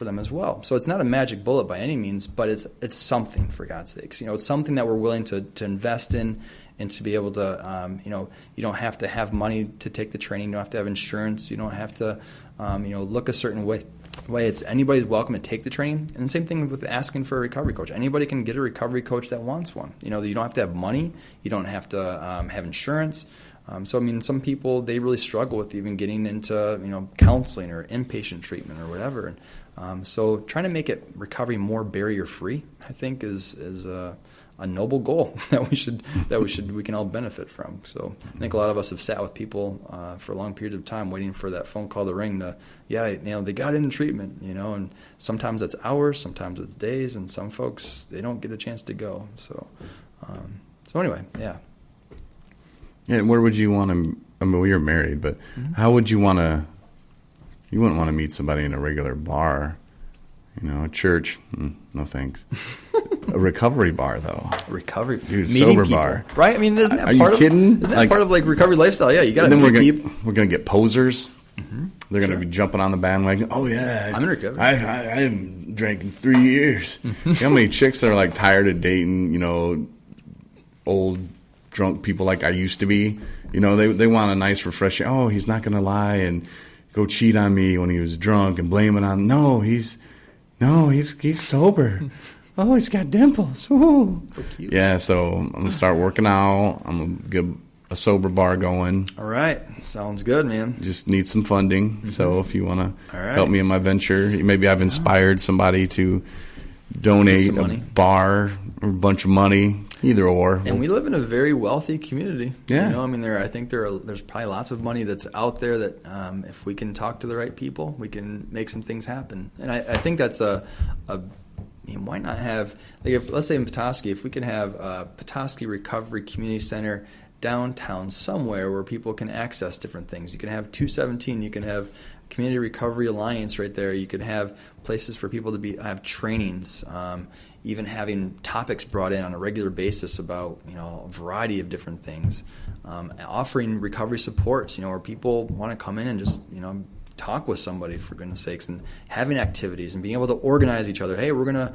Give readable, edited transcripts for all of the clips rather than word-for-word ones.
for them as well. So it's not a magic bullet by any means, but it's something, for God's sakes. It's something that we're willing to invest in and to be able to, you don't have to have money to take the training. You don't have to have insurance. You don't have to, look a certain way. It's anybody's welcome to take the training. And the same thing with asking for a recovery coach. Anybody can get a recovery coach that wants one. You don't have to have money. You don't have to have insurance. Some people, they really struggle with even getting into, counseling or inpatient treatment or whatever. So trying to make it recovery more barrier-free, I think, is a noble goal that we can all benefit from. So I think a lot of us have sat with people for a long period of time waiting for that phone call to ring they got into treatment, and sometimes it's hours, sometimes it's days, and some folks, they don't get a chance to go. So anyway, yeah. Yeah, where would you want to, we were married, but how would you want to, you wouldn't want to meet somebody in a regular bar, a church, no thanks. A recovery bar, though. Recovery. Dude, sober people, bar. Right? Isn't that Are you kidding? Isn't that part of recovery lifestyle? Yeah, you got to meet people. We're going to get posers. Mm-hmm. They're going to be jumping on the bandwagon. Oh, yeah. I'm in recovery. I haven't drank in 3 years. You know how many chicks that are tired of dating, old drunk people like I used to be? They want a nice, refreshing, oh, he's not going to lie and go cheat on me when he was drunk and blame it on, he's sober. Oh, he's got dimples. Ooh. So cute. Yeah, so I'm going to start working out. I'm going to get a sober bar going. All right. Sounds good, man. Just need some funding. Mm-hmm. So if you want to help me in my venture, maybe I've inspired somebody to donate a bar or a bunch of money, either or. And we live in a very wealthy community. Yeah. I think there's probably lots of money that's out there that if we can talk to the right people, we can make some things happen. And I think that's why not have, let's say in Petoskey, if we can have a Petoskey Recovery Community Center downtown somewhere where people can access different things. You can have 217, you can have Community Recovery Alliance right there. You could have places for people to have trainings, even having topics brought in on a regular basis about a variety of different things, offering recovery supports, where people want to come in and just talk with somebody, for goodness sakes, and having activities and being able to organize each other. Hey, we're gonna,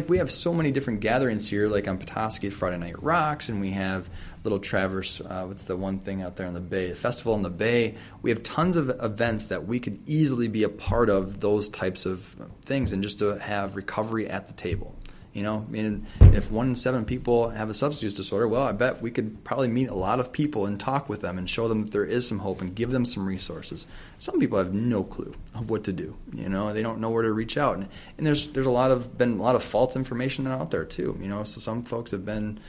we have so many different gatherings here, like on Petoskey Friday Night Rocks, and we have Little Traverse, what's the one thing out there in the Bay, Festival in the Bay. We have tons of events that we could easily be a part of, those types of things, and just to have recovery at the table. If 1 in 7 people have a substance use disorder, well, I bet we could probably meet a lot of people and talk with them and show them that there is some hope and give them some resources. Some people have no clue of what to do. They don't know where to reach out, and there's been a lot of false information out there too. So some folks have been,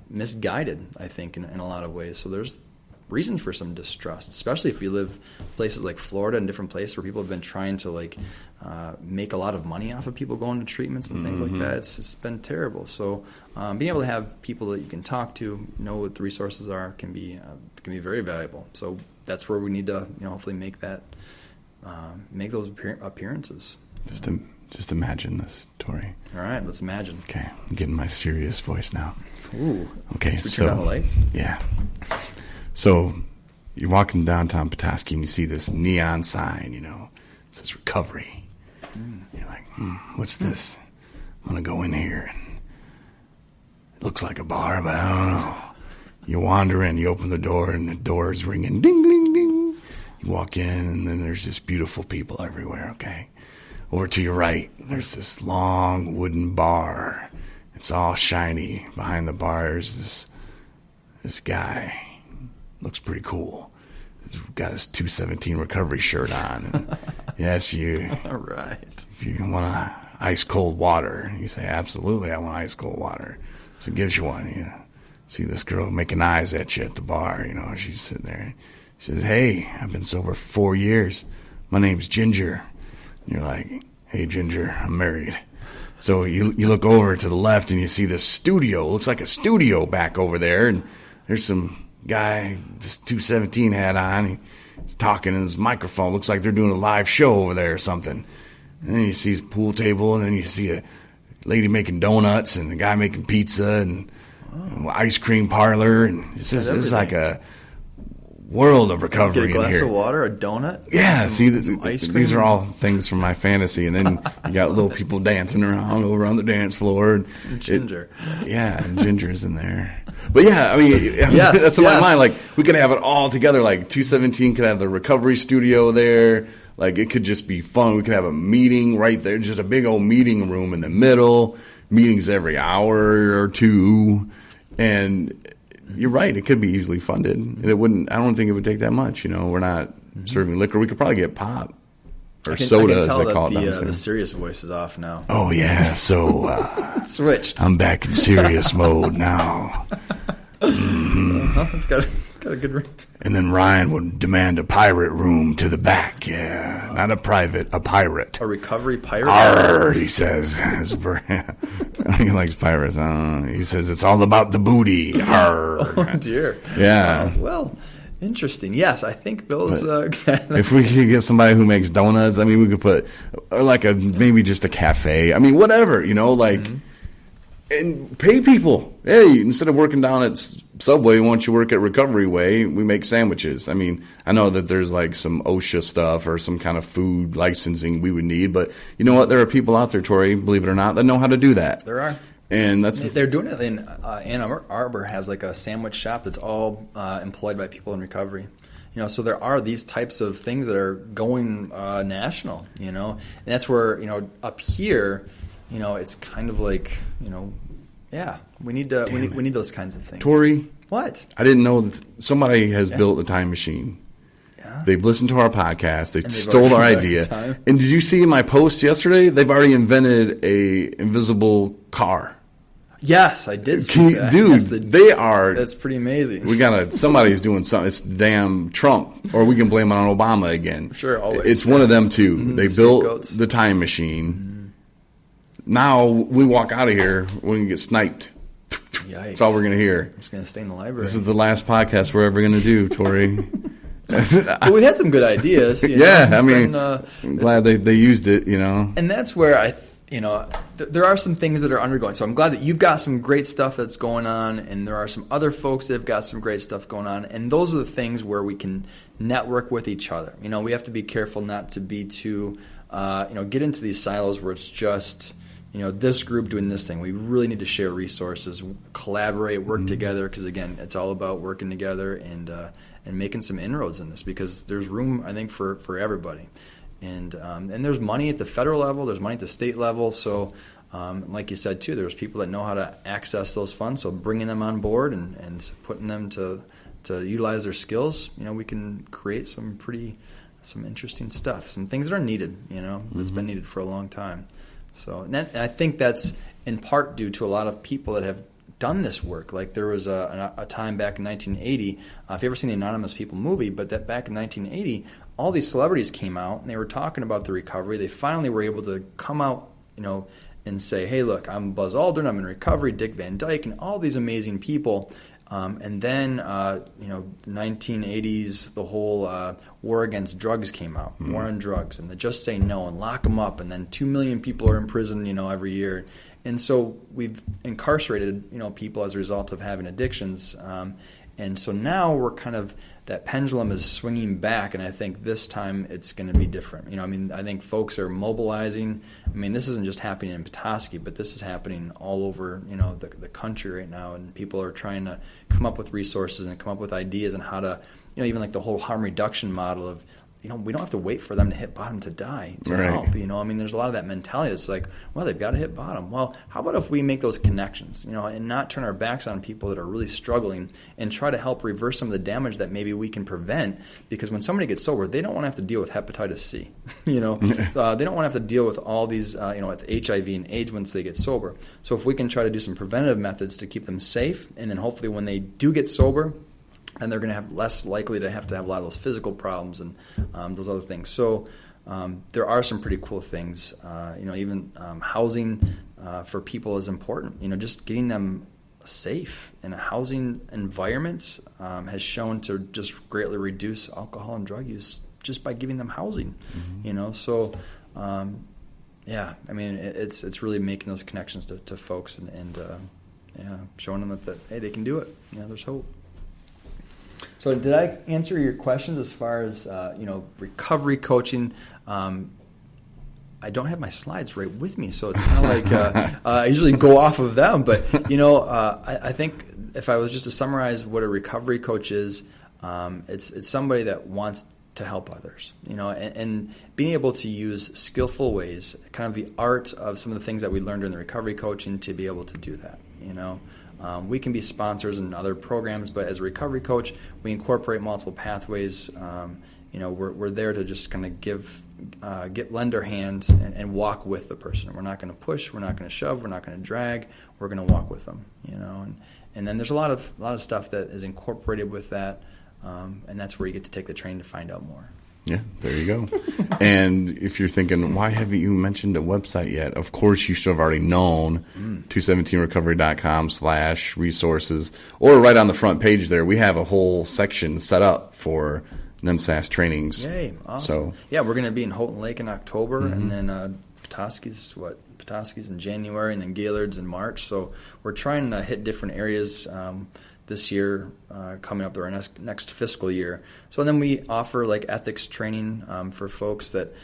misguided, I think, in a lot of ways. So there's reason for some distrust, especially if you live places like Florida and different places where people have been trying to make a lot of money off of people going to treatments and things like that. It's been terrible. So being able to have people that you can talk to, know what the resources are, can be very valuable. So that's where we need to hopefully make those appearances. Just imagine this, Tory. All right, let's imagine. Okay, I'm getting my serious voice now. Ooh. Okay, should we turn on the lights? Yeah. So you're walking downtown Petoskey and you see this neon sign, it says recovery. You're like, what's this? I'm going to go in here. And it looks like a bar, but I don't know. You wander in, you open the door, and the door is ringing, ding, ding, ding. You walk in, and then there's just beautiful people everywhere, okay? Over to your right, there's this long wooden bar. It's all shiny. Behind the bar, there's this guy. Looks pretty cool. He's got his 217 recovery shirt on. And yes, you. All right. If you want ice cold water, you say, absolutely, I want ice cold water. So he gives you one. You see this girl making eyes at you at the bar. She's sitting there. She says, hey, I've been sober for 4 years. My name's Ginger. And you're like, hey, Ginger, I'm married. So you look over to the left and you see this studio. It looks like a studio back over there. And there's some guy, this 217 hat on. He's talking in his microphone. Looks like they're doing a live show over there or something. And then you see his pool table, and then you see a lady making donuts and a guy making pizza and ice cream parlor. And it's like a world of recovery Get a glass in here. of water, a donut. Yeah, some ice cream. These are all things from my fantasy. And then you got little people dancing around over on the dance floor. And Ginger. And Ginger's in there. But yeah, I mean, Yes, that's in my yes. mind. Like, we could have it all together. Like, 217 could have the recovery studio there. Like, it could just be fun. We could have a meeting right there, just a big old meeting room in the middle, meetings every hour or two. And you're right, it could be easily funded. And I don't think it would take that much. You know, we're not serving liquor. We could probably get pop or soda, as they call it the downstairs. serious voice is off now. Oh, yeah. So, Switched. I'm back in serious mode now. It's got a good ring to it. And then Ryan would demand a pirate room to the back. Yeah, not a private, a pirate. A recovery pirate? Arr, he says. He likes pirates. He says it's all about the booty. Arr. Oh, dear. Yeah. Well, interesting. Yes, I think those... If we could get somebody who makes donuts, I mean, we could put, or like maybe just a cafe. I mean, whatever, you know, like... And pay people. Hey, instead of working down at Subway, why don't you work at Recovery Way? We make sandwiches. I mean, I know that there's like some OSHA stuff or some kind of food licensing we would need, but you know what? There are people out there, Tory, believe it or not, that know how to do that. There are. And they're doing it in Ann Arbor has like a sandwich shop that's all employed by people in recovery. You know, so there are these types of things that are going national, you know, and that's where, you know, up here, you know, it's kind of like, you know, yeah, we need those kinds of things. Tory, what? I didn't know that somebody has built a time machine. Yeah. They've listened to our podcast. They stole our idea. And did you see in my post yesterday? They've already invented a invisible car. Yes, I did see that. Dude, they are. That's pretty amazing. Somebody's doing something. It's damn Trump, or we can blame it on Obama again. Sure, always. It's one of them two. They built the time machine. Now we walk out of here, we're gonna get sniped. Yikes. That's all we're gonna hear. I'm just gonna stay in the library. This is the last podcast we're ever gonna do, Tory. But we had some good ideas. I mean, I'm glad they used it. You know, and that's where there are some things that are undergoing. So I'm glad that you've got some great stuff that's going on, and there are some other folks that have got some great stuff going on. And those are the things where we can network with each other. You know, we have to be careful not to be too, get into these silos where it's just, you know, this group doing this thing. We really need to share resources, collaborate, work together, because again, it's all about working together and making some inroads in this, because there's room, I think, for everybody. And there's money at the federal level, there's money at the state level. So, like you said too, there's people that know how to access those funds. So bringing them on board and putting them to utilize their skills, you know, we can create some interesting stuff, some things that are needed. You know, that's been needed for a long time. So, and I think that's in part due to a lot of people that have done this work. Like there was a time back in 1980. If you ever seen the Anonymous People movie, but that back in 1980. All these celebrities came out and they were talking about the recovery. They finally were able to come out, you know, and say, "Hey, look, I'm Buzz Aldrin. I'm in recovery." Dick Van Dyke and all these amazing people. And then, 1980s, the whole war against drugs came out, war on drugs, and they just say no and lock them up. And then 2 million people are in prison, you know, every year. And so we've incarcerated, you know, people as a result of having addictions. And so now we're kind of, that pendulum is swinging back, and I think this time it's going to be different. You know, I mean, I think folks are mobilizing. I mean, this isn't just happening in Petoskey, but this is happening all over, you know, the country right now, and people are trying to come up with resources and come up with ideas on how to, you know, even like the whole harm reduction model of, you know, we don't have to wait for them to hit bottom to die to help. You know, I mean, there's a lot of that mentality. It's like, well, they've got to hit bottom. Well, how about if we make those connections, you know, and not turn our backs on people that are really struggling and try to help reverse some of the damage that maybe we can prevent? Because when somebody gets sober, they don't want to have to deal with hepatitis C. You know, they don't want to have to deal with all these, with HIV and AIDS once they get sober. So if we can try to do some preventative methods to keep them safe, and then hopefully when they do get sober, and they're going to have less likely to have a lot of those physical problems and those other things. So there are some pretty cool things. Even housing for people is important. You know, just getting them safe in a housing environment has shown to just greatly reduce alcohol and drug use just by giving them housing. You know, so I mean, it's really making those connections to folks and showing them that hey, they can do it. Yeah, there's hope. So did I answer your questions as far as recovery coaching? I don't have my slides right with me, so it's kind of like I usually go off of them. But I think if I was just to summarize what a recovery coach is, it's somebody that wants to help others, and being able to use skillful ways, kind of the art of some of the things that we learned in the recovery coaching to be able to do that. We can be sponsors in other programs, but as a recovery coach, we incorporate multiple pathways. We're there to just kind of lend our hands and walk with the person. We're not going to push. We're not going to shove. We're not going to drag. We're going to walk with them. And then there's a lot of stuff that is incorporated with that, and that's where you get to take the training to find out more. Yeah, there you go. And if you're thinking, why haven't you mentioned a website yet? Of course, you should have already known. 217recovery.com/resources, or right on the front page there, we have a whole section set up for NMSAS trainings. Yay, awesome. So, yeah, we're going to be in Houghton Lake in October, and then Petoskey's in January, and then Gaylord's in March. So we're trying to hit different areas this year, coming up to our next fiscal year. So then we offer like ethics training for folks that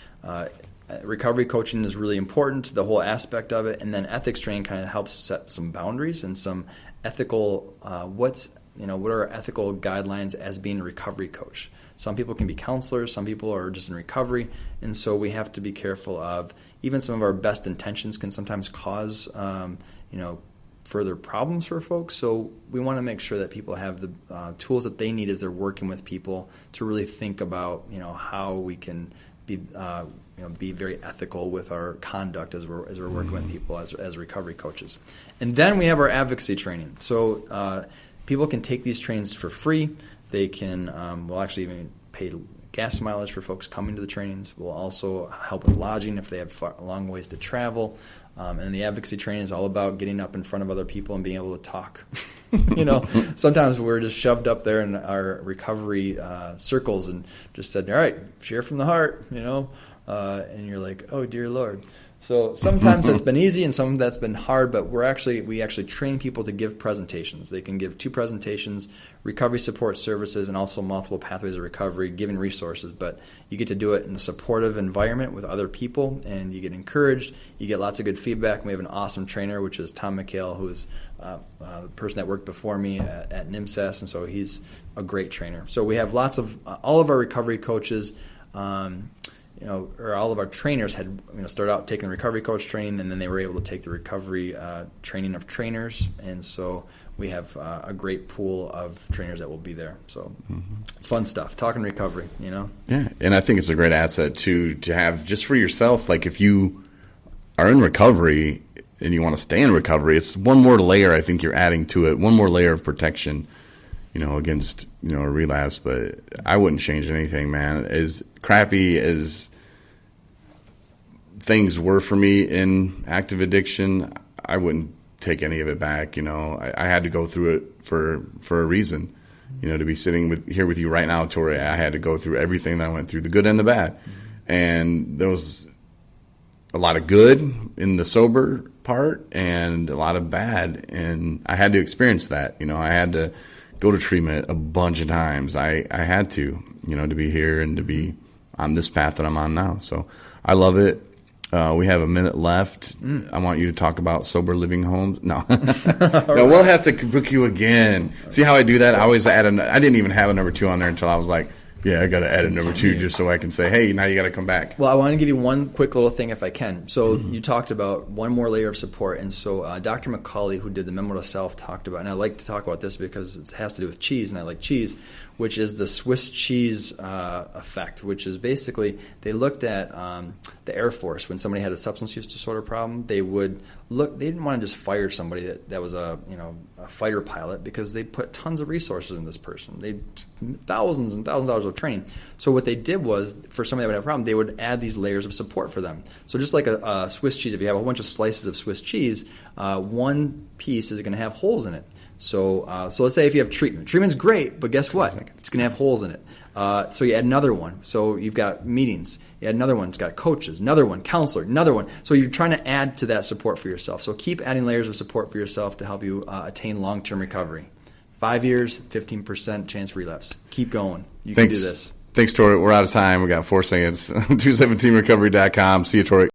recovery coaching is really important, the whole aspect of it, and then ethics training kind of helps set some boundaries and some ethical what are ethical guidelines as being a recovery coach. Some people can be counselors, some people are just in recovery, and so we have to be careful of even some of our best intentions can sometimes cause further problems for folks. So we want to make sure that people have the tools that they need as they're working with people to really think about how we can be very ethical with our conduct as we're working with people as recovery coaches. And then we have our advocacy training. So people can take these trainings for free. They can we'll actually even pay gas mileage for folks coming to the trainings. We'll also help with lodging if they have long ways to travel. And the advocacy training is all about getting up in front of other people and being able to talk. Sometimes we're just shoved up there in our recovery circles and just said, all right, share from the heart, and you're like, oh, dear Lord. So sometimes that's been easy and some that's been hard, but we actually train people to give presentations. They can give 2 presentations, recovery support services, and also multiple pathways of recovery, giving resources. But you get to do it in a supportive environment with other people, and you get encouraged. You get lots of good feedback. And we have an awesome trainer, which is Tom McHale, who's the person that worked before me at NMSAS, and so he's a great trainer. So we have lots of all of our recovery coaches. Or all of our trainers had started out taking the recovery coach training, and then they were able to take the recovery training of trainers, and so we have a great pool of trainers that will be there. So it's fun stuff, talking recovery, Yeah, and I think it's a great asset to have just for yourself. Like if you are in recovery and you want to stay in recovery, it's one more layer I think you're adding to it, one more layer of protection, against a relapse. But I wouldn't change anything, man. As crappy as things were for me in active addiction, I wouldn't take any of it back. I had to go through it for a reason. To be sitting here with you right now, Tory, I had to go through everything that I went through, the good and the bad. And there was a lot of good in the sober part and a lot of bad, and I had to experience that. I had to go to treatment a bunch of times. I had to be here and to be on this path that I'm on now. So I love it. We have a minute left. I want you to talk about sober living homes. No, no, we'll have to book you again. See how I do that? I always add I didn't even have a number 2 on there until I was like, yeah, I got to add a number 2 just so I can say, hey, now you got to come back. Well, I want to give you one quick little thing if I can. So you talked about one more layer of support. And so Dr. McCauley, who did the Memo to Self, talked about, and I like to talk about this because it has to do with cheese, and I like cheese, which is the Swiss cheese effect, which is basically they looked at the Air Force. When somebody had a substance use disorder problem, they didn't want to just fire somebody that was a fighter pilot, because they put tons of resources in this person. They thousands and thousands of dollars of training. So what they did was, for somebody that would have a problem, they would add these layers of support for them. So just like a Swiss cheese, if you have a whole bunch of slices of Swiss cheese, one piece is going to have holes in it. So let's say if you have treatment. Treatment's great, but guess what? It's going to have holes in it. So you add another one. So you've got meetings. You add another one. It's got coaches. Another one, counselor. Another one. So you're trying to add to that support for yourself. So keep adding layers of support for yourself to help you attain long-term recovery. 5 years, 15% chance relapse. Keep going. You Thanks. can do this. Thanks, Tory. We're out of time. We got 4 seconds. 217recovery.com. See you, Tory.